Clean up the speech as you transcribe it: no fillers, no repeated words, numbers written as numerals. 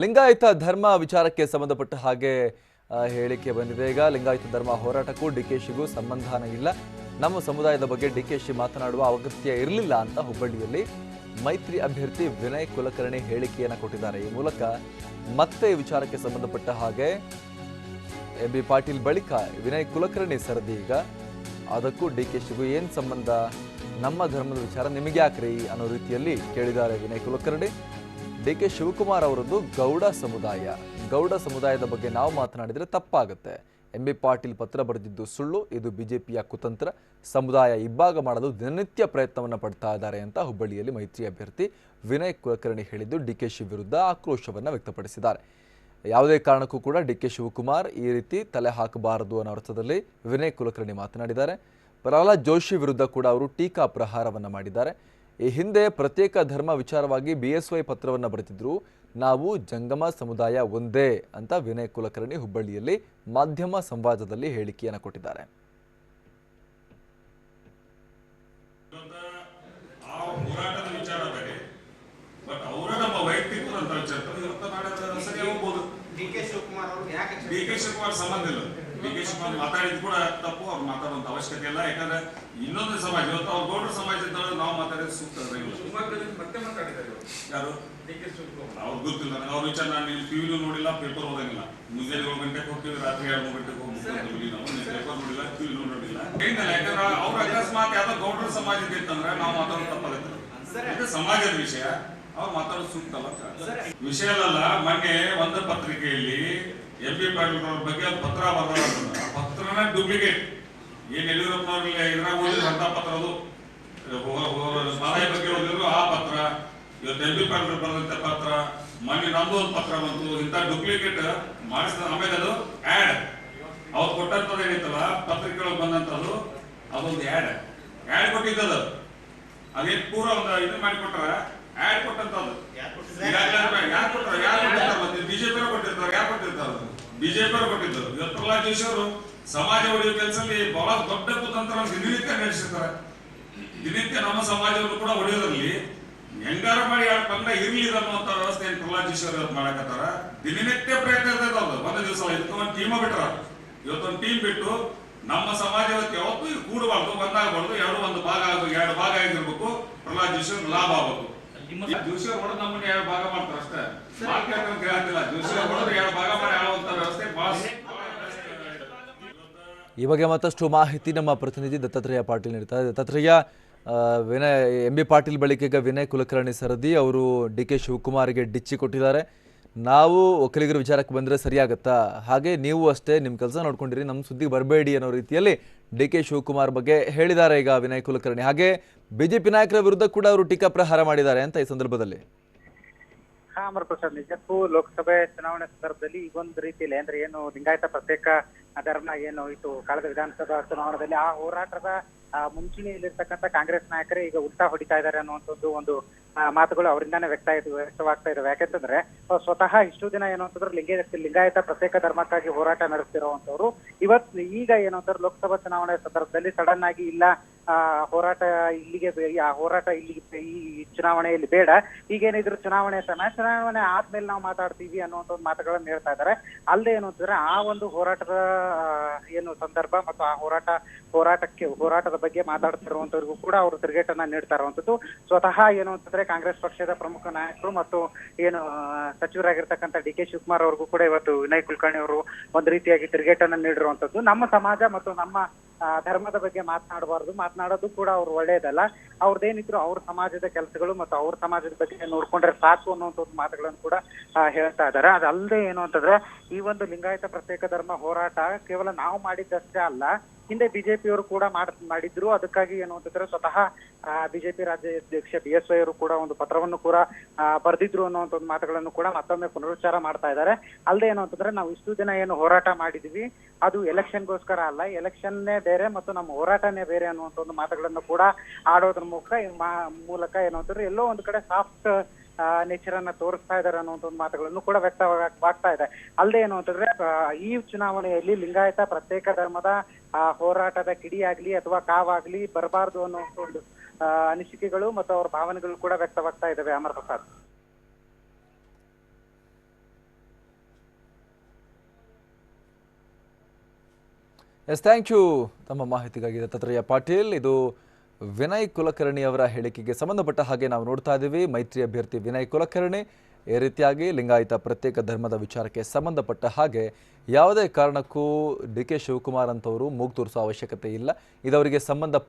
ಲಿಂಗಾಯತ ಧರ್ಮ ವಿಚಾರಕ್ಕೆ ಸಂಬಂಧಪಟ್ಟ ಹಾಗೆ ಹೇಳಿಕೆ ಬಂದಿದೆ. ಈಗ ಲಿಂಗಾಯತ ಧರ್ಮ ಹೋರಾಟಕ್ಕೂ ಡಿಕೆಶಿಗೂ ಸಂಬಂಧನೇ ಇಲ್ಲ, ನಮ್ಮ ಸಮುದಾಯದ ಬಗ್ಗೆ ಡಿಕೆಶಿ ಮಾತನಾಡುವ ಅಗತ್ಯ ಇರಲಿಲ್ಲ ಅಂತ ಹುಬ್ಬಳ್ಳಿಯಲ್ಲಿ ಮೈತ್ರಿ ಅಭ್ಯರ್ಥಿ ವಿನಯ್ ಕುಲಕರ್ಣಿ ಹೇಳಿಕೆಯನ್ನು ಕೊಟ್ಟಿದ್ದಾರೆ. ಈ ಮೂಲಕ ಮತ್ತೆ ವಿಚಾರಕ್ಕೆ ಸಂಬಂಧಪಟ್ಟ ಹಾಗೆ ಎಂ.ಬಿ. ಪಾಟೀಲ್ ಬಳಿಕ ವಿನಯ್ ಕುಲಕರ್ಣಿ ಸರದಿ. ಈಗ ಅದಕ್ಕೂ ಡಿಕೆಶಿಗೂ ಏನು ಸಂಬಂಧ, ನಮ್ಮ ಧರ್ಮದ ವಿಚಾರ ನಿಮಗೆ ಯಾಕ್ರಿ ಅನ್ನೋ ರೀತಿಯಲ್ಲಿ ಕೇಳಿದ್ದಾರೆ ವಿನಯ್ ಕುಲಕರ್ಣಿ. ಡಿ.ಕೆ. ಶಿವಕುಮಾರ್ ಅವರದ್ದು ಗೌಡ ಸಮುದಾಯದ ಬಗ್ಗೆ ನಾವು ಮಾತನಾಡಿದರೆ ತಪ್ಪಾಗುತ್ತೆ. ಎಂ.ಬಿ. ಪಾಟೀಲ್ ಪತ್ರ ಬರೆದಿದ್ದು ಸುಳ್ಳು, ಇದು ಬಿಜೆಪಿಯ ಕುತಂತ್ರ, ಸಮುದಾಯ ಇಬ್ಬಾಗ ಮಾಡಲು ದಿನನಿತ್ಯ ಪ್ರಯತ್ನವನ್ನು ಪಡ್ತಾ ಇದ್ದಾರೆ ಅಂತ ಹುಬ್ಬಳ್ಳಿಯಲ್ಲಿ ಮೈತ್ರಿ ಅಭ್ಯರ್ಥಿ ವಿನಯ್ ಕುಲಕರ್ಣಿ ಹೇಳಿದ್ದು ಡಿ.ಕೆ.ಶಿ ವಿರುದ್ಧ ಆಕ್ರೋಶವನ್ನು ವ್ಯಕ್ತಪಡಿಸಿದ್ದಾರೆ. ಯಾವುದೇ ಕಾರಣಕ್ಕೂ ಕೂಡ ಡಿ.ಕೆ. ಶಿವಕುಮಾರ್ ಈ ರೀತಿ ತಲೆ ಹಾಕಬಾರದು ಅನ್ನೋ ಅರ್ಥದಲ್ಲಿ ವಿನಯ್ ಕುಲಕರ್ಣಿ ಮಾತನಾಡಿದ್ದಾರೆ. ಪ್ರಹ್ಲಾದ್ ಜೋಶಿ ವಿರುದ್ಧ ಕೂಡ ಅವರು ಟೀಕಾ ಪ್ರಹಾರವನ್ನು ಮಾಡಿದ್ದಾರೆ. ಈ ಹಿಂದೆ ಪ್ರತ್ಯೇಕ ಧರ್ಮ ವಿಚಾರವಾಗಿ BSY ಪತ್ರವನ್ನು ಬರೆದಿದ್ರು, ನಾವು ಜಂಗಮ ಸಮುದಾಯ ಒಂದೇ ಅಂತ ವಿನಯ್ ಕುಲಕರ್ಣಿ ಹುಬ್ಬಳ್ಳಿಯಲ್ಲಿ ಮಾಧ್ಯಮ ಸಂವಾದದಲ್ಲಿ ಹೇಳಿಕೆಯನ್ನು ಕೊಟ್ಟಿದ್ದಾರೆ. ಡಿ.ಕೆ. ಶಿವಕುಮಾರ್ ಸಂಬಂಧ ಇಲ್ಲ. ಡಿ.ಕೆ. ಶಿವಕುಮಾರ್ ಮಾತಾಡಿದ್ ಕೂಡ ತಪ್ಪು, ಅವ್ರು ಮಾತಾಡುವಂತ ಅವಶ್ಯಕತೆ ಇಲ್ಲ. ಯಾಕಂದ್ರೆ ಇನ್ನೊಂದು ಸಮಾಜ, ಇವತ್ತು ಅವ್ರ ಗೌಡ್ರ ಸಮಾಜದ ನಾವು ಮಾತಾಡಿದ್ರೆ ಸೂಕ್ತ ಮತ್ತೆ ಮಾತಾಡಿದ್ದಾರೆ ಯಾರು ಡಿ.ಕೆ. ಶಿವಕುಮಾರ್. ಅವ್ರು ಗೊತ್ತಿಲ್ಲ, ಅವ್ರ ವಿಚಾರ ನಾನು ಟಿವಿನೂ ನೋಡಿಲ್ಲ, ಪೇಪರ್ ಓದಂಗಿಲ್ಲ. ಮುಂಜಾನೆ 7 ಗಂಟೆಗೆ ಹೋಗ್ತೀವಿ, ರಾತ್ರಿ 2-3 ಗಂಟೆಗೆ ಹೋಗ್ತೀವಿ. ನಾವು ಪೇಪರ್ ನೋಡಿಲ್ಲ, ಟಿವಿನೂ ನೋಡಿಲ್ಲ. ಯಾಕಂದ್ರೆ ಅವ್ರ ಅಕಸ್ಮಾತ್ ಯಾವ್ದೋ ಗೌಡ್ರ ಸಮಾಜದ ಇತ್ತಂದ್ರೆ ನಾವು ಮಾತಾಡೋದು ತಪ್ಪಾಗುತ್ತೆ. ಇದು ಸಮಾಜದ ವಿಷಯ, ಅವ್ರು ಮಾತಾಡೋದು ಸೂಕ್ತ ಅಲ್ಲ. ವಿಷಯ ಅಲ್ಲ. ಮೊನ್ನೆ ಒಂದು ಪತ್ರಿಕೆಯಲ್ಲಿ ಎಂ.ಬಿ. ಪಾಟೀಲ್ ಅವ್ರ ಬಗ್ಗೆ ಪತ್ರ ಬರೋದು, ಆ ಪತ್ರನ ಡೂಪ್ಲಿಕೇಟ್. ಏನ್ ಯಡಿಯೂರಪ್ಪನವ್ರಿಗೆ ಇದ್ರಾಗ ಓದಿದ್ರು ಅಂತ ಪತ್ರ, ಅದು ಮಾದಾಯ ಬಗ್ಗೆ ಓದಿದ್ರು ಆ ಪತ್ರ, ಇವತ್ತು ಎಂ.ಬಿ. ಪಾಟೀಲ್ ಬರೆದಂತ ಪತ್ರ, ಮೊನ್ನೆ ನಮ್ದು ಒಂದು ಪತ್ರ ಬಂತು. ಇಂಥ ಡೂಪ್ಲಿಕೇಟ್ ಮಾಡಿಸಿದ ಆಮೇಲೆ ಅದು ಆ್ಯಡ್ ಅವ್ರು ಕೊಟ್ಟಂತದ್ದು ಏನೈತಲ್ಲ ಪತ್ರಿಕೆಗಳು ಬಂದಂತದ್ದು, ಅದೊಂದು ಆ್ಯಡ್ ಕೊಟ್ಟಿದ್ದದು. ಅದೇನ್ ಪೂರ ಒಂದು ಇದನ್ನ ಮಾಡಿಕೊಟ್ರ ಆ್ಯಡ್ ಕೊಟ್ಟಂತದ್ದು. ಯಾರು ಕೊಟ್ಟಾರ? ಬಿಜೆಪಿ ಕೊಟ್ಟಿರ್ತಾರೆ. ಯಾರು ಕೊಟ್ಟಿರ್ತಾರೆ? ಬಿಜೆಪಿ ಅವರು ಕೊಟ್ಟಿದ್ದು. ಇವತ್ತು ಪ್ರಹ್ಲಾದ್ ಜೋಶಿ ಅವರು ಸಮಾಜ ಉಳಿಯುವ ಕೆಲಸದಲ್ಲಿ ಬಹಳ ದೊಡ್ಡ ಕುತಂತ್ರ ದಿನನಿತ್ಯ ನಡೆಸಿರ್ತಾರೆ. ದಿನನಿತ್ಯ ನಮ್ಮ ಸಮಾಜವನ್ನು ಕೂಡ ಉಳಿಯೋದ್ರಲ್ಲಿ ಹೆಂಗಾರ ಮಾಡಿ ಯಾರು ಪಂಗ ಇರ್ಲಿ ಅನ್ನುವಂತ ವ್ಯವಸ್ಥೆ ಏನು ಪ್ರಹ್ಲಾದ್ ಜೋಶಿ ಅವರು ಮಾಡಕತ್ತಾರ. ದಿನನಿತ್ಯ ಪ್ರಯತ್ನ ಇರ್ತೈತೆ. ಅವ್ರು ಒಂದು ದಿವಸ ಇದಕ್ಕೊಂದು ಟೀಮ್ ಬಿಟ್ರ. ಇವತ್ತೊಂದು ಟೀಮ್ ಬಿಟ್ಟು ನಮ್ಮ ಸಮಾಜ ಯಾವತ್ತೂ ಇದು ಕೂಡಬಾರ್ದು, ಒಂದಾಗಬಾರ್ದು, ಎರಡು ಭಾಗ ಆಗಿರ್ಬೇಕು. ಪ್ರಹ್ಲಾದ್ ಜೋಶಿ ಅವ್ರ ಲಾಭ ಆಗ್ಬೇಕು. ಜೋಶಿ ಅವ್ರು ಹೊಡೆದು ನಮ್ಮನ್ನ 2 ಭಾಗ ಮಾಡ್ತಾರೆ ಅಷ್ಟೇ. ಜೋಶಿ ಅವ್ರು ಹೊಡೆದು 2 ಭಾಗ ಮಾಡಿ ಆಳುವಂತ ವ್ಯವಸ್ಥೆ ಈ ಬಗ್ಗೆ ಮತ್ತಷ್ಟು ಮಾಹಿತಿ ನಮ್ಮ ಪ್ರತಿನಿಧಿ ದತ್ತಾತ್ರೇಯ ಪಾಟೀಲ್ ನೀಡ್ತಾರೆ. ದತ್ತಾತ್ರೇಯ, ಎಂ.ಬಿ. ಪಾಟೀಲ್ ಬಳಿಕ ಈಗ ವಿನಯ್ ಕುಲಕರ್ಣಿ ಸರದಿ. ಅವರು ಡಿ.ಕೆ. ಶಿವಕುಮಾರ್ಗೆ ಡಿಚ್ಚಿ ಕೊಟ್ಟಿದ್ದಾರೆ. ನಾವು ಒಕ್ಕಲಿಗರ ವಿಚಾರಕ್ಕೆ ಬಂದರೆ ಸರಿಯಾಗತ್ತಾ, ಹಾಗೆ ನೀವು ಅಷ್ಟೇ ನಿಮ್ಮ ಕೆಲಸ ನೋಡ್ಕೊಂಡಿರಿ, ನಮ್ಮ ಸುದ್ದಿಗೆ ಬರಬೇಡಿ ಅನ್ನೋ ರೀತಿಯಲ್ಲಿ ಡಿ.ಕೆ. ಶಿವಕುಮಾರ್ ಬಗ್ಗೆ ಹೇಳಿದ್ದಾರೆ ಈಗ ವಿನಯ್ ಕುಲಕರ್ಣಿ. ಹಾಗೆ ಬಿಜೆಪಿ ನಾಯಕರ ವಿರುದ್ಧ ಕೂಡ ಅವರು ಟೀಕಾ ಪ್ರಹಾರ ಮಾಡಿದ್ದಾರೆ ಅಂತ ಈ ಸಂದರ್ಭದಲ್ಲಿ. ಅಮರ್ ಪ್ರಸಾದ್, ನಿಜಕ್ಕೂ ಲೋಕಸಭೆ ಚುನಾವಣೆ ಸಂದರ್ಭದಲ್ಲಿ ಈಗೊಂದು ರೀತಿಯಲ್ಲಿ ಅಂದ್ರೆ ಏನು ಲಿಂಗಾಯತ ಪ್ರತ್ಯೇಕ ಧರ್ಮ ಏನು ಇತ್ತು ಕಳೆದ ವಿಧಾನಸಭಾ ಚುನಾವಣೆಯಲ್ಲಿ, ಆ ಹೋರಾಟದ ಮುಂಚೂಣಿಯಲ್ಲಿರ್ತಕ್ಕಂಥ ಕಾಂಗ್ರೆಸ್ ನಾಯಕರೇ ಈಗ ಉಲ್ಟಾ ಹೊಡಿತಾ ಇದ್ದಾರೆ ಅನ್ನುವಂಥದ್ದು ಒಂದು ಮಾತುಗಳು ಅವರಿಂದಾನೇ ವ್ಯಕ್ತವಾಗ್ತಾ ಇದಾವೆ. ಯಾಕೆಂತಂದ್ರೆ ಸ್ವತಃ ಇಷ್ಟು ದಿನ ಏನು ಅಂತಂದ್ರೆ ಲಿಂಗಾಯತ ಪ್ರತ್ಯೇಕ ಧರ್ಮಕ್ಕಾಗಿ ಹೋರಾಟ ನಡೆಸ್ತಿರುವಂತವ್ರು ಈಗ ಏನು ಅಂತಾರೆ ಲೋಕಸಭಾ ಚುನಾವಣೆ ಸಂದರ್ಭದಲ್ಲಿ ಸಡನ್ ಆಗಿ ಇಲ್ಲ ಹೋರಾಟ ಇಲ್ಲಿಗೆ, ಆ ಹೋರಾಟ ಇಲ್ಲಿಗೆ ಈ ಚುನಾವಣೆಯಲ್ಲಿ ಬೇಡ, ಈಗೇನಿದ್ರು ಚುನಾವಣೆ ಆದ್ಮೇಲೆ ನಾವು ಮಾತಾಡ್ತೀವಿ ಅನ್ನುವಂಥ ಒಂದು ಮಾತುಗಳನ್ನು ಹೇಳ್ತಾ ಇದ್ದಾರೆ. ಅಲ್ಲದೆ ಏನು ಅಂತಂದ್ರೆ ಆ ಒಂದು ಹೋರಾಟದ ಏನು ಸಂದರ್ಭ ಮತ್ತು ಆ ಹೋರಾಟದ ಬಗ್ಗೆ ಮಾತಾಡ್ತಿರುವಂತವ್ರಿಗೂ ಕೂಡ ಅವರು ತಿರುಗೇಟನ್ನ ನೀಡ್ತಾ ಇರುವಂತದ್ದು ಸ್ವತಃ ಏನು ಅಂತಂದ್ರೆ ಕಾಂಗ್ರೆಸ್ ಪಕ್ಷದ ಪ್ರಮುಖ ನಾಯಕರು ಮತ್ತು ಏನು ಸಚಿವರಾಗಿರ್ತಕ್ಕಂಥ ಡಿ.ಕೆ. ಶಿವಕುಮಾರ್ ಅವ್ರಿಗೂ ಕೂಡ ಇವತ್ತು ವಿನಯ್ ಕುಲಕರ್ಣಿ ಅವರು ಒಂದು ರೀತಿಯಾಗಿ ತಿರುಗೇಟನ್ನ ನೀಡಿರುವಂತದ್ದು. ನಮ್ಮ ಸಮಾಜ ಮತ್ತು ನಮ್ಮ ಧರ್ಮದ ಬಗ್ಗೆ ಮಾತನಾಡೋದು ಕೂಡ ಅವ್ರು ಒಳ್ಳೆಯದಲ್ಲ, ಅವ್ರದ್ದೇನಿದ್ರು ಅವ್ರ ಸಮಾಜದ ಕೆಲಸಗಳು ಮತ್ತು ಅವ್ರ ಸಮಾಜದ ಬಗ್ಗೆ ನೋಡ್ಕೊಂಡ್ರೆ ಸಾಕು ಅನ್ನುವಂಥ ಮಾತುಗಳನ್ನು ಕೂಡ ಹೇಳ್ತಾ ಇದ್ದಾರೆ. ಅದಲ್ಲದೆ ಏನು ಅಂತಂದ್ರೆ ಈ ಒಂದು ಲಿಂಗಾಯತ ಪ್ರತ್ಯೇಕ ಧರ್ಮ ಹೋರಾಟ ಕೇವಲ ನಾವು ಮಾಡಿದ್ದಷ್ಟೇ ಅಲ್ಲ, ಹಿಂದೆ ಬಿಜೆಪಿಯವರು ಕೂಡ ಮಾಡಿದ್ರು. ಅದಕ್ಕಾಗಿ ಏನು ಅಂತಂದ್ರೆ ಸ್ವತಃ ಬಿಜೆಪಿ ರಾಜ್ಯಾಧ್ಯಕ್ಷ BSY ಅವರು ಕೂಡ ಒಂದು ಪತ್ರವನ್ನು ಕೂಡ ಬರೆದಿದ್ರು ಅನ್ನುವಂಥ ಒಂದು ಮಾತುಗಳನ್ನು ಕೂಡ ಮತ್ತೊಮ್ಮೆ ಪುನರುಚ್ಚಾರ ಮಾಡ್ತಾ ಇದ್ದಾರೆ. ಅಲ್ಲದೆ ಏನು ಅಂತಂದ್ರೆ ನಾವು ಇಷ್ಟು ದಿನ ಏನು ಹೋರಾಟ ಮಾಡಿದ್ವಿ ಅದು ಎಲೆಕ್ಷನ್ಗೋಸ್ಕರ ಅಲ್ಲ, ಎಲೆಕ್ಷನ್ನೇ ಬೇರೆ ಮತ್ತು ನಮ್ಮ ಹೋರಾಟನೇ ಬೇರೆ ಅನ್ನುವಂಥ ಒಂದು ಮಾತುಗಳನ್ನು ಕೂಡ ಆಡೋದ್ರ ಮೂಲಕ ಏನು ಅಂತಂದ್ರೆ ಎಲ್ಲೋ ಒಂದು ಕಡೆ ಸಾಫ್ಟ್ ನೇಚರ್ ಅನ್ನ ತೋರಿಸ್ತಾ ಇದ್ದಾರೆ ಅನ್ನುವಂಥ ಒಂದು ಮಾತುಗಳನ್ನು ಕೂಡ ವ್ಯಕ್ತವಾಗ್ತಾ ಇದೆ. ಅಲ್ಲದೆ ಏನು ಅಂತಂದ್ರೆ ಈ ಚುನಾವಣೆಯಲ್ಲಿ ಲಿಂಗಾಯತ ಪ್ರತ್ಯೇಕ ಧರ್ಮದ ಹೋರಾಟದ ಕಿಡಿಯಾಗ್ಲಿ ಅಥವಾ ಕಾವಾಗ್ಲಿ ಬರಬಾರ್ದು ಅನ್ನುವಂಥ ಒಂದು ಅನಿಸಿಕೆಗಳು ಮತ್ತು ಅವರ ಭಾವನೆಗಳು ಕೂಡ ವ್ಯಕ್ತವಾಗ್ತಾ ಇದ್ದಾವೆ. Amar Prasad. Yes, thank you ತಮ್ಮ ಮಾಹಿತಿಗಾಗಿ ದತ್ತಾತ್ರೇಯ ಪಾಟೀಲ್. ಇದು ವಿನಯ್ ಕುಲಕರ್ಣಿ ಅವರ ಹೇಳಿಕೆಗೆ ಸಂಬಂಧಪಟ್ಟ ಹಾಗೆ ನಾವು ನೋಡ್ತಾ ಇದ್ದೀವಿ. ಮೈತ್ರಿ ಅಭ್ಯರ್ಥಿ ವಿನಯ್ ಕುಲಕರ್ಣಿ ಈ ರೀತಿಯಾಗಿ ಲಿಂಗಾಯತ ಪ್ರತ್ಯೇಕ ಧರ್ಮದ ವಿಚಾರಕ್ಕೆ ಸಂಬಂಧಪಟ್ಟ ಹಾಗೆ ಯಾವುದೇ ಕಾರಣಕ್ಕೂ ಡಿ ಕೆ ಶಿವಕುಮಾರ್ ಅಂತವರು ಮೂಗು ತೋರಿಸೋ ಅವಶ್ಯಕತೆ ಇಲ್ಲ, ಇದು ಅವರಿಗೆ ಸಂಬಂಧ